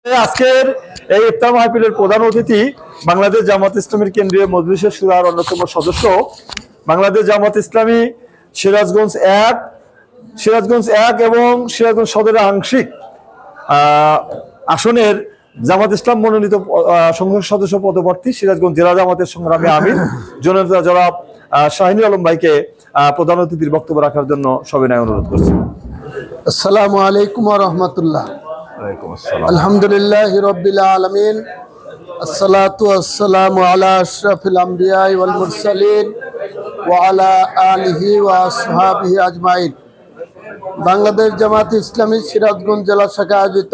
আজকের এই ইফতার মাহফিলের প্রধান অতিথি বাংলাদেশ জামাত ইসলামীর কেন্দ্রীয় মজলিসের শুরার অন্যতম সদস্য, বাংলাদেশ জামাত ইসলামী সিরাজগঞ্জ এক এবং সিরাজগঞ্জ সদরের আংশিক আসনের জামাত ইসলাম মনোনীত সংসদ সদস্য পদপ্রার্থী সিরাজগঞ্জ জেলা জামাতের সংগ্রামী আমির জননেতা জনাব শাহিনুল আলম ভাইকে প্রধান অতিথির বক্তব্য রাখার জন্য সবিনয় অনুরোধ করছি। আসসালামু আলাইকুম ওয়া রাহমাতুল্লাহ। আলহামদুলিল্লাহি রাব্বিল আলামিন, আসসালাতু ওয়াসসালামু আলা আশরাফিল আমবিয়া ওয়াল মুরসালিন ওয়া আলা আলিহি ওয়া আসহাবিহি আজমাইন। বাংলাদেশ জামাত ইসলামী সিরাজগঞ্জ জেলা শাখা আয়োজিত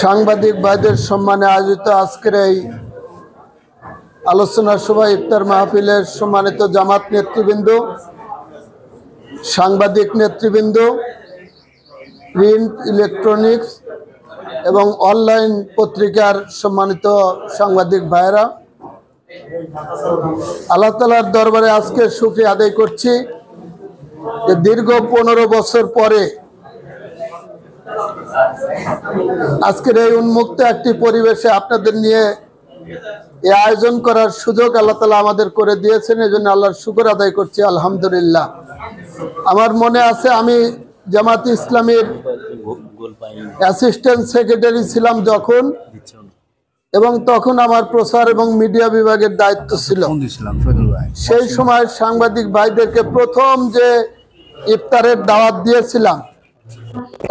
সাংবাদিক ভাইদের সম্মানে আয়োজিত আজকের এই আলোচনা সভা ইফতার মাহফিলের সম্মানিত জামাত নেতৃবৃন্দ, সাংবাদিক নেতৃবৃন্দ, প্রিন্ট, ইলেকট্রনিক্স এবং অনলাইন পত্রিকার সম্মানিত সাংবাদিক ভাইয়েরা, আল্লাহ তাআলার দরবারে আজকে শুকরিয়া আদায় করছি যে দীর্ঘ 15 বছর পরে আজকের এই উন্মুক্ত একটি পরিবেশে আপনাদের নিয়ে এই আয়োজন করার সুযোগ আল্লাহ তাআলা আমাদের করে দিয়েছেন। এই জন্য আল্লাহর শুকর আদায় করছি, আলহামদুলিল্লাহ। আমার মনে আছে আমি জামাত ইসলামীর অ্যাসিস্ট্যান্ট সেক্রেটারি ছিলাম যখন, এবং তখন আমার প্রচার এবং মিডিয়া বিভাগের দায়িত্ব ছিল। সেই সময় সাংবাদিক ভাইদেরকে প্রথম যে ইফতারের দাওয়াত দিয়েছিলাম,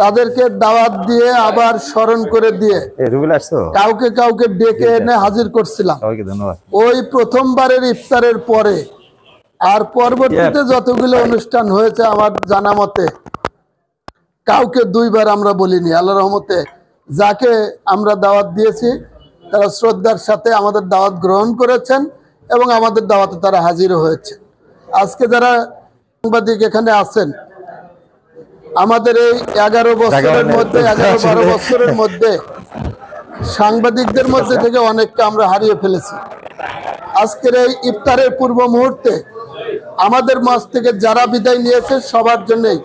তাদেরকে দাওয়াত দিয়ে আবার স্মরণ করে দিয়ে কাউকে কাউকে ডেকে এনে হাজির করছিলাম। ওই প্রথমবারের ইফতারের পরে আর পরবর্তীতে যতগুলো অনুষ্ঠান হয়েছে আমার জানা মতে কাউকে দুইবার আমরা বলিনি। আল্লাহর রহমতে যাকে আমরা দাওয়াত দিয়েছি তারা শ্রদ্ধার সাথে আমাদের দাওয়াত গ্রহণ করেছেন এবং আমাদের দাওয়াতে তারা হাজিরও হয়েছে। আজকে যারা সাংবাদিক এখানে আছেন, আমাদের এই 11 বছরের মধ্যে 11-12 বছরের মধ্যে সাংবাদিকদের মধ্যে থেকে অনেকটা আমরা হারিয়ে ফেলেছি। আজকের এই ইফতারের পূর্ব মুহূর্তে আমাদের মাঝ থেকে যারা বিদায় নিয়েছে সবার জন্যই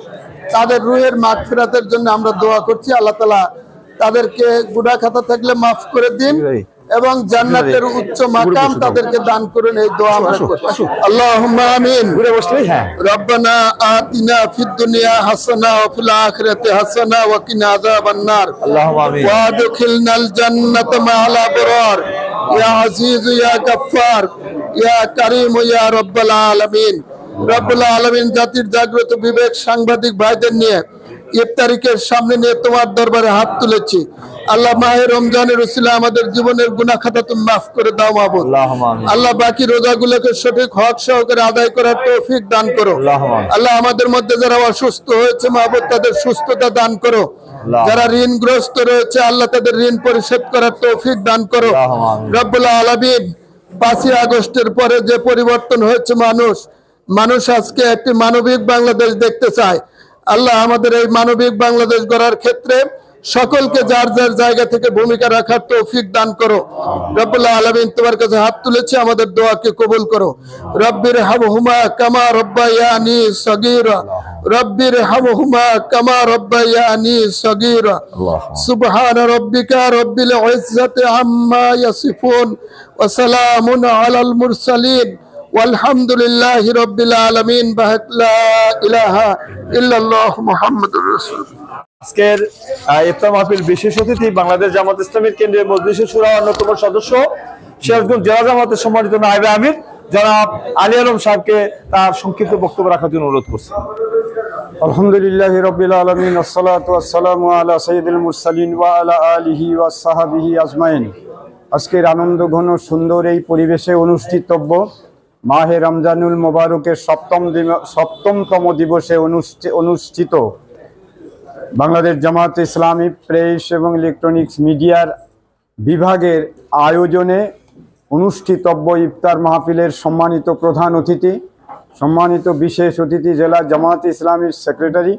তাদের রুহের মাগফিরাতের জন্য আমরা দোয়া করছি। আল্লাহ তাআলা তাদেরকে গুনাহ খাতা থাকলে মাফ করে দিন এবং জান্নাতের উচ্চ মাকাম তাদেরকে দান করুন, এই দোয়া আমরা করছি। আল্লাহুম্মা আমিন। রব্বানা আতিনা ফিদ দুনিয়া হাসানা ওয়া ফিল আখিরাতি হাসানা ওয়া কিনা আযাবান নার। আল্লাহুম্মা আমিন। ওয়া আদখিলনাল জান্নাতা মা'আল আবরার ইয়া আজিজ ইয়া গফফার ইয়া কারীম ইয়া রাব্বাল আলামিন। রব্বুল আলামিন জাতির জাগ্রত বিবেক সাংবাদিক ভাইদের নিয়ে ইফতারিকের সামনে নিয়ে তোমার দরবারে হাত তুলেছি। আল্লাহ, মাহে রমজানের উসিলা আমাদের জীবনের গুনাহ খাতা তুমি মাফ করে দাও মাবুদ। আল্লাহ, বাকি রোজাগুলোকে সঠিক হক সহকারে আদায় করার তৌফিক দান করো। আল্লাহ, আমাদের মধ্যে যারা অসুস্থ হয়েছে মাবুদ তাদের সুস্থতা দান করো। যারা ঋণগ্রস্ত রয়েছে আল্লাহ তাদের ঋণ পরিশোধ করার তৌফিক দান করো। রব্বুল আলামিন, 5ই আগস্টের পরে যে পরিবর্তন হয়েছে, মানুষ আজকে একটি মানবিক বাংলাদেশ দেখতে চায়। আল্লাহ, আমাদের এই মানবিক বাংলাদেশ গড়ার ক্ষেত্রে সকলকে যার যার জায়গা থেকে ভূমিকা রাখার তৌফিক দান করো। রব্বুল আলামিন, তোমার কাছে হাত তুলেছি, আমাদের দোয়াকে কবুল করো। রব্বির হামহুমা কামা রব্বায়ানি সগীরা, রব্বির হামহুমা কামা রব্বায়ানি সগীরা। সুবহান রাব্বিকা রব্বিল ইজ্জাতি আম্মা ইয়াসিফুন ওয়া সালামুন আলাল মুরসালিন আলহামদুলিল্লাহি রাব্বিল আলামিন। লা ইলাহা ইল্লাল্লাহ মুহাম্মাদুর রাসূলুল্লাহ। আজকের ইফতার মাহফিল বিশেষ অতিথি বাংলাদেশ জামাত ইসলামীর কেন্দ্রীয় মজলিসের শুরার অন্যতম সদস্য সিরাজগঞ্জ জেলা জামাতের সম্মানিত নায়েবে আমির জনাব আলী আলম সাহেবকে তার সংক্ষিপ্ত বক্তব্য রাখার জন্য অনুরোধ করছি। আলহামদুলিল্লাহি রাব্বিল আলামিন, আসসালাতু ওয়াসসালামু আলা সাইয়্যিদিল মুরসালিন ওয়া আলা আলিহি ওয়া সাহবিহি আজমাইন। আজকের আনন্দ ঘন সুন্দর এই পরিবেশে অনুষ্ঠিতব্য মাহে রমজানুল মোবারকের সপ্তমতম দিবসে অনুষ্ঠিত বাংলাদেশ জামাত ইসলামী প্রেস এবং ইলেকট্রনিক্স মিডিয়ার বিভাগের আয়োজনে অনুষ্ঠিতব্য ইফতার মাহফিলের সম্মানিত প্রধান অতিথি, সম্মানিত বিশেষ অতিথি জেলা জামাত ইসলামীর সেক্রেটারি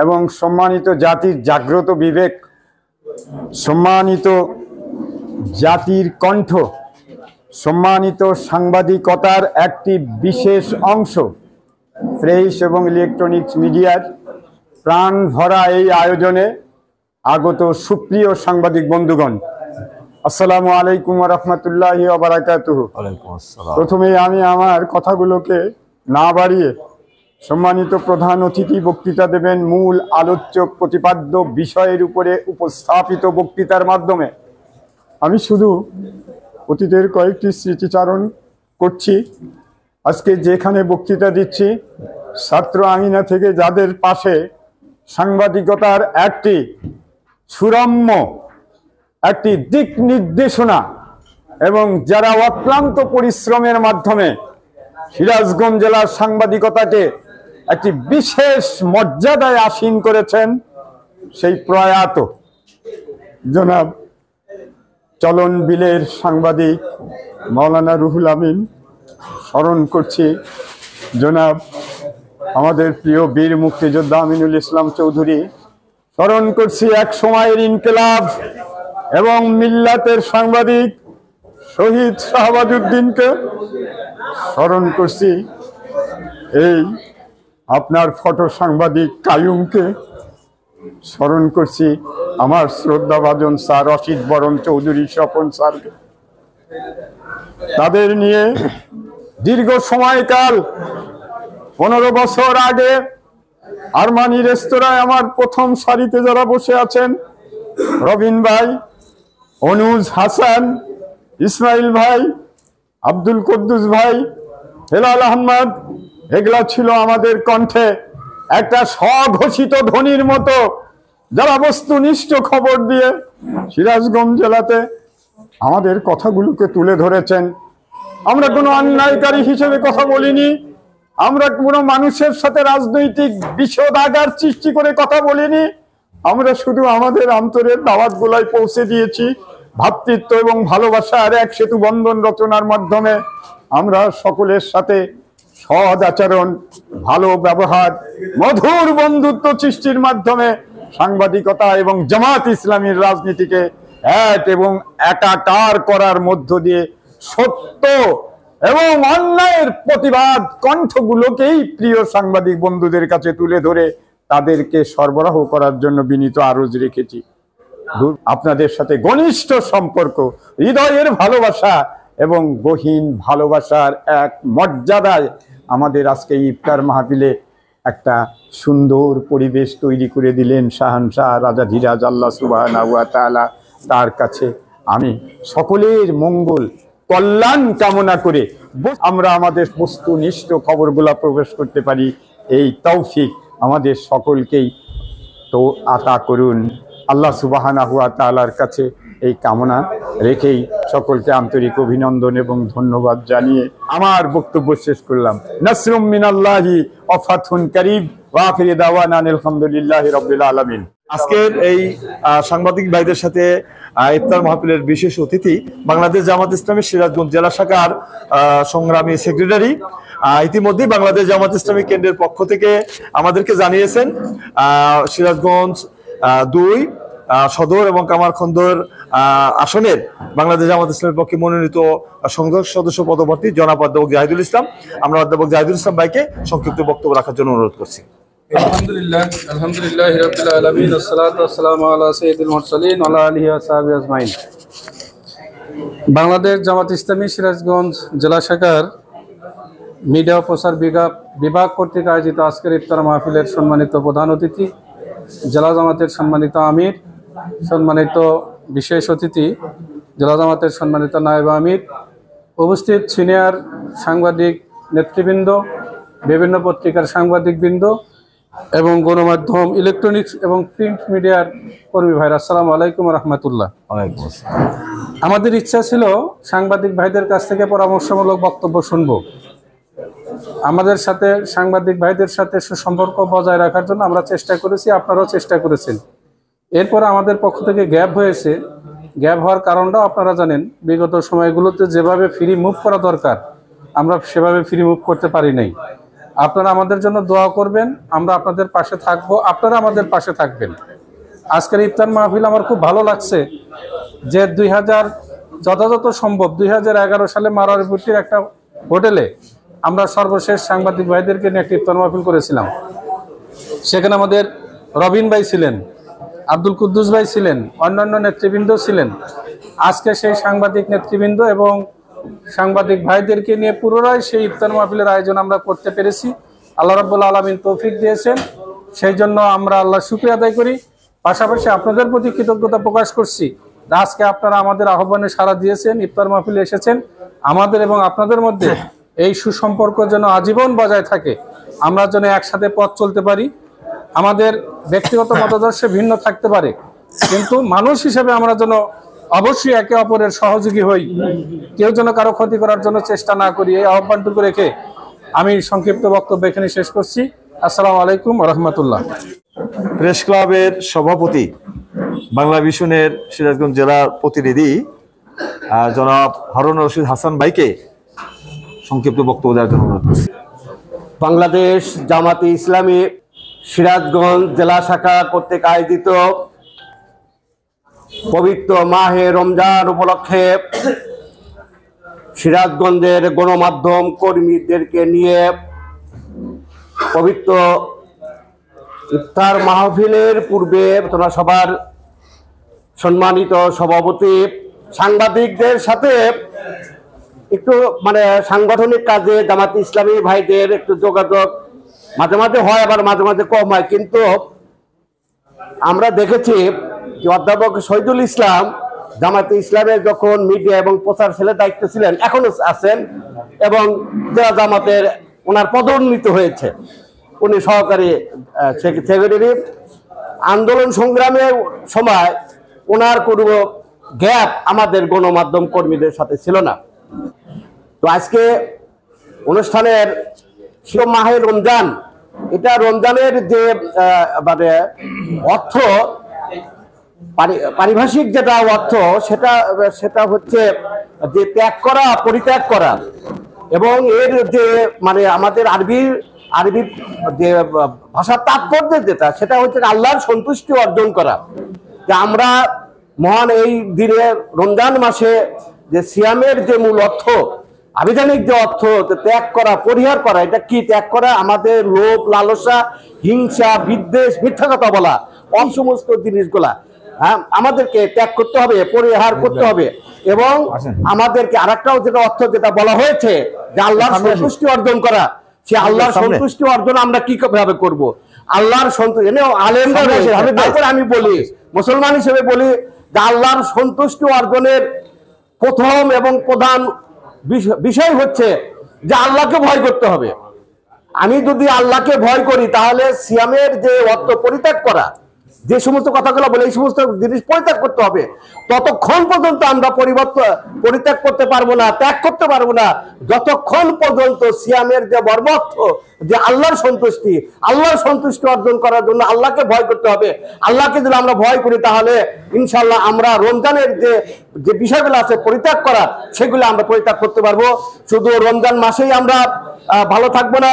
এবং সম্মানিত জাতির জাগ্রত বিবেক, সম্মানিত জাতির কণ্ঠ, সম্মানিত সাংবাদিকতার একটি বিশেষ অংশ প্রেস এবং ইলেকট্রনিক্স মিডিয়ার প্রাণ ভরা এই আয়োজনে আগত সুপ্রিয় সাংবাদিক বন্ধুগণ, আসসালামু আলাইকুম ওয়া রাহমাতুল্লাহি ওয়া বারাকাতুহু। প্রথমে আমি আমার কথাগুলোকে না বাড়িয়ে সম্মানিত প্রধান অতিথি বক্তৃতা দেবেন মূল আলোচ্য প্রতিপাদ্য বিষয়ের উপরে উপস্থাপিত বক্তৃতার মাধ্যমে। আমি শুধু অতীতের কয়েকটি স্মৃতিচারণ করছি। আজকে যেখানে বক্তৃতা দিচ্ছি, ছাত্র আঙিনা থেকে যাদের পাশে সাংবাদিকতার একটি সুরম্য একটি দিক নির্দেশনা এবং যারা অক্লান্ত পরিশ্রমের মাধ্যমে সিরাজগঞ্জ জেলার সাংবাদিকতাকে একটি বিশেষ মর্যাদায় আসীন করেছেন, সেই প্রয়াত জনাব চলন বিলের সাংবাদিক মাওলানা রুহুল আমিন, স্মরণ করছি জনাব আমাদের প্রিয় বীর মুক্তিযোদ্ধা আমিনুল ইসলাম চৌধুরী, স্মরণ করছি এক সময়ের ইনকিলাব এবং মিল্লাতের সাংবাদিক শহীদ শাহবাজউদ্দিনকে, স্মরণ করছি এই আপনার ফটো সাংবাদিক কায়ুমকে, স্মরণ করছি আমার শ্রদ্ধাভাজন স্যার রশিদ বরণ চৌধুরী স্বপন স্যারকে। তাদের নিয়ে দীর্ঘ সময়কাল 15 বছর আগে আরমানি রেস্তোরাঁয় আমার প্রথম সারিতে যারা বসে আছেন, রবিন ভাই, অনুজ হাসান, ইসমাইল ভাই, আব্দুল কুদ্দুস ভাই, হেলাল আহমদ, এগুলা ছিল আমাদের কণ্ঠে একটা স্বঘোষিত ধ্বনির মতো, যারা বস্তুনিষ্ঠ খবর দিয়ে সিরাজগঞ্জ জেলাতে আমাদের কথাগুলোকে তুলে ধরেছেন। আমরা কোনো অন্যায়কারী হিসেবে কথা বলিনি, আমরা কোনো মানুষের সাথে রাজনৈতিক বিষোদাগার সৃষ্টি করে কথা বলিনি। আমরা শুধু আমাদের অন্তরের দাওয়াতগুলাই পৌঁছে দিয়েছি। ভ্রাতৃত্ব এবং ভালোবাসার এক সেতু বন্ধন রচনার মাধ্যমে আমরা সকলের সাথে সৎ আচরণ, ভালো ব্যবহার, মধুর বন্ধুত্ব সৃষ্টির মাধ্যমে সাংবাদিকতা এবং জামাত ইসলামীর রাজনীতিকে এক এবং একাকার করার মধ্য দিয়ে সত্য এবং অন্যায়ের প্রতিবাদ কণ্ঠগুলোকেই প্রিয় সাংবাদিক বন্ধুদের কাছে তুলে ধরে তাদেরকে সরবরাহ করার জন্য বিনীত আরজ রেখেছি। আপনাদের সাথে ঘনিষ্ঠ সম্পর্ক, হৃদয়ের ভালোবাসা এবং গহীন ভালোবাসার এক মর্যাদায় আমাদের আজকে ইফতার মাহফিলে একটা সুন্দর পরিবেশ তৈরি করে দিলেন শাহানশাহ রাজা ধীরাজ আল্লাহ সুবহানাহু ওয়া তাআলা। তার কাছে আমি সকলের মঙ্গল কল্যাণ কামনা করে আমরা আমাদের বস্তুনিষ্ঠ খবরগুলা প্রবেশ করতে পারি, এই তৌফিক আমাদের সকলকেই তো আতা করুন। আল্লাহ সুবহানাহু ওয়া তাআলার কাছে এই কামনা রেখেই সকলকে আন্তরিক অভিনন্দন এবং ধন্যবাদ জানিয়ে আমার বক্তব্য শেষ করলাম। নাসরুম মিনাল্লাহি ওয়া ফাতহুন কারীব ওয়া আখিরু দাওয়ানা আলহামদুলিল্লাহি রাব্বিল আলামিন। আজকের এই সাংবাদিক ভাইদের সাথে ইফতার মাহফিলের বিশেষ অতিথি বাংলাদেশ জামাত ইসলামী সিরাজগঞ্জ জেলা শাখার সংগ্রামী সেক্রেটারি, ইতিমধ্যে বাংলাদেশ জামাত ইসলামী কেন্দ্রের পক্ষ থেকে আমাদেরকে জানিয়েছেন সিরাজগঞ্জ 2 সদর এবং কামারখন্দর আসনের বাংলাদেশ জামাত ইসলামের পক্ষে মনোনীত সংসদ সদস্য পদপ্রার্থী জনাব অধ্যাপক জাহিদুল ইসলাম। আমরা অধ্যাপক জাহিদুল ইসলাম ভাইকে সংক্ষিপ্ত বক্তব্য রাখার জন্য অনুরোধ করছি। আলহামদুলিল্লাহ রাব্বিল আলামিন, আসসালাতু ওয়াসসালামু আলা সাইয়্যিদিল মুরসালিন ওয়া আলা আলিহি ওয়া সাহবিহি আজমাইন। বাংলাদেশ জামাত ইসলামী সিরাজগঞ্জ জেলা শাখার মিডিয়া ও প্রচার বিভাগ কর্তৃক আয়োজিত আজকের ইফতার মাহফিলের সম্মানিত প্রধান অতিথি, জেলা জামাতের সম্মানিত আমির, সম্মানিত বিশেষ অতিথি জেলা জামাতের সম্মানিত নায়েব আমির, উপস্থিত সিনিয়র সাংবাদিক নেতৃবৃন্দ, বিভিন্ন পত্রিকার সাংবাদিকবৃন্দ এবং গণমাধ্যম, ইলেকট্রনিক্স এবং প্রিন্ট মিডিয়ার কর্মী ভাইরা, আসসালামু আলাইকুম রহমতুল্লাহ। আমাদের ইচ্ছা ছিল সাংবাদিক ভাইদের কাছ থেকে পরামর্শমূলক বক্তব্য শুনব। আমাদের সাথে সাংবাদিক ভাইদের সাথে সুসম্পর্ক বজায় রাখার জন্য আমরা চেষ্টা করেছি, আপনারাও চেষ্টা করেছেন। এরপর আমাদের পক্ষ থেকে গ্যাপ হয়েছে। গ্যাপ হওয়ার কারণটাও আপনারা জানেন, বিগত সময়গুলোতে যেভাবে ফ্রি মুভ করা দরকার আমরা সেভাবে ফ্রি মুভ করতে পারি নাই। আপনারা আমাদের জন্য দোয়া করবেন, আমরা আপনাদের পাশে থাকব, আপনারা আমাদের পাশে থাকবেন। আজকের ইফতার মাহফিল আমার খুব ভালো লাগছে যে যথাযথ সম্ভব 2011 সালে মারারপুটির একটা হোটেলে আমরা সর্বশেষ সাংবাদিক ভাইদেরকে নিয়ে একটা ইফতার মাহফিল করেছিলাম। সেখানে আমাদের রবিন ভাই ছিলেন, আব্দুল কুদ্দুস ভাই ছিলেন, অন্যান্য নেতৃবৃন্দ ছিলেন। আজকে সেই সাংবাদিক নেতৃবৃন্দ এবং সাংবাদিক ভাইদেরকে নিয়ে পুনরায় সেই ইফতার মাহফিলের আয়োজন আমরা করতে পেরেছি। আল্লাহ রাব্বুল আলামিন তৌফিক দিয়েছেন, সেই জন্য আমরা আল্লাহর শুকরিয়া আদায় করি। পাশাপাশি আপনাদের প্রতি কৃতজ্ঞতা প্রকাশ করছি। আজকে আপনারা আমাদের আহ্বানে সাড়া দিয়েছেন, ইফতার মাহফিলে এসেছেন। আমাদের এবং আপনাদের মধ্যে এই সুসম্পর্ক যেন আজীবন বজায় থাকে, আমরা যেন একসাথে পথ চলতে পারি। আমাদের ব্যক্তিগত মতাদর্শে ভিন্ন থাকতে পারে, কিন্তু মানুষ হিসেবে আমরা যেন অবশ্যই একে অপরের সহযোগী হই, কেউ যেন কারো ক্ষতি করার জন্য চেষ্টা না করি। এই আহ্বানটুকু রেখে আমি সংক্ষিপ্ত বক্তব্য এখানে শেষ করছি। আসসালামু আলাইকুম ওয়া রাহমাতুল্লাহ। প্রেস ক্লাবের সভাপতি, বাংলা ভিশনের সিরাজগঞ্জ জেলার প্রতিনিধি জনাব হারুন রশিদ হাসান ভাইকে সংক্ষিপ্ত বক্তব্য দেওয়ার জন্য অনুরোধ করছি। বাংলাদেশ জামাতে ইসলামী সিরাজগঞ্জ জেলা শাখা কর্তৃক আয়োজিত পবিত্র মাহে রমজান উপলক্ষে সিরাজগঞ্জের গণমাধ্যম কর্মীদেরকে নিয়ে পবিত্র ইফতার মাহফিলের পূর্বে তোমরা সবার সম্মানিত সভাপতি সাংবাদিকদের সাথে একটু সাংগঠনিক কাজে জামাতে ইসলামী ভাইদের একটু যোগাযোগ মাঝে মাঝে হয়, আবার মাঝে মাঝে কম হয়। কিন্তু আমরা দেখেছি যে অধ্যাপক শহীদুল ইসলাম জামাতে ইসলামের যখন মিডিয়া এবং প্রচার সেলের দায়িত্ব ছিলেন, এখনো আছেন, এবং জেলা জামাতের ওনার পদোন্নীত হয়েছে, উনি সহকারী সেক্রেটারি। আন্দোলন সংগ্রামের সময় ওনার কোনো গ্যাপ আমাদের গণমাধ্যম কর্মীদের সাথে ছিল না। তো আজকে অনুষ্ঠানের মাহে রমজান, এটা রমজানের যে অর্থ, পারিভাষিক যেটা অর্থ, সেটা হচ্ছে যে ত্যাগ করা, পরিত্যাগ করা, এবং এর যে আমাদের আরবির যে ভাষার তাৎপর্য যেটা, সেটা হচ্ছে আল্লাহর সন্তুষ্টি অর্জন করা। যে আমরা মহান এই দিনে রমজান মাসে যে সিয়ামের যে মূল অর্থ, আবিধানিক যে অর্থ, ত্যাগ করা, পরিহার করা, এটা কি ত্যাগ করা? আমাদের লোভ, লালসা, হিংসা, বিদ্বেষ, মিথ্যা কথা বলা, এই সমস্ত জিনিসগুলা আমাদেরকে ত্যাগ করতে হবে, পরিহার করতে হবে। এবং আমাদেরকে আরেকটাও যেটা অর্থ যেটা বলা হয়েছে যে আল্লাহর সন্তুষ্টি অর্জন করা, সে আল্লাহর সন্তুষ্টি অর্জন আমরা কি ভাবে করব? আল্লাহর সন্তুষ্টি, তারপরে আমি বলি, মুসলমান হিসেবে বলি যে আল্লাহর সন্তুষ্টি অর্জনের প্রথম এবং প্রধান বিষয় হচ্ছে যে আল্লাহকে ভয় করতে হবে। আমি যদি আল্লাহকে ভয় করি, তাহলে সিয়ামের যে অর্থ পরিত্যাগ করা, যে সমস্ত কথাগুলো বলে, এই সমস্ত জিনিস পরিত্যাগ করতে হবে। ততক্ষণ পর্যন্ত আমরা পরিত্যাগ করতে পারবো না, ত্যাগ করতে পারবো না, যতক্ষণ পর্যন্ত সিয়ামের যে মর্মার্থ, যে আল্লাহর সন্তুষ্টি অর্জন করার জন্য আল্লাহকে ভয় করতে হবে। আল্লাহকে যদি আমরা ভয় করি, তাহলে ইনশাল্লাহ আমরা রমজানের যে বিষয়গুলো আছে পরিত্যাগ করা, সেগুলো আমরা পরিত্যাগ করতে পারবো। শুধু রমজান মাসেই আমরা ভালো থাকবো না,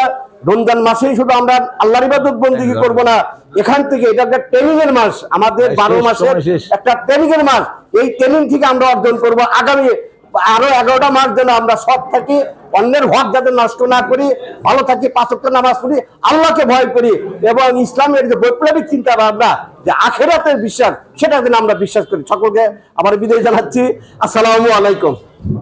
রমজান মাসেই শুধু আমরা আল্লাহর ইবাদত বন্দেগী করবো না। এখান থেকে এটা একটা ট্রেনিং এর মাস, আমাদের 12 মাসের একটা ট্রেনিং এর মাস। এই ট্রেনিং থেকে আমরা অর্জন করবো আগামী আরো 11টা মাস যেন আমরা সৎ থাকি, অন্যের হক যাতে নষ্ট না করি, ভালো থাকি, 5 ওয়াক্ত নামাজ পড়ি, আল্লাহকে ভয় করি, এবং ইসলামের যে বৈপ্লবিক চিন্তা ভাবনা, যে আখিরাতের বিশ্বাস, সেটা যেন আমরা বিশ্বাস করি। সকলকে আবার বিদায় জানাচ্ছি। আসসালামু আলাইকুম।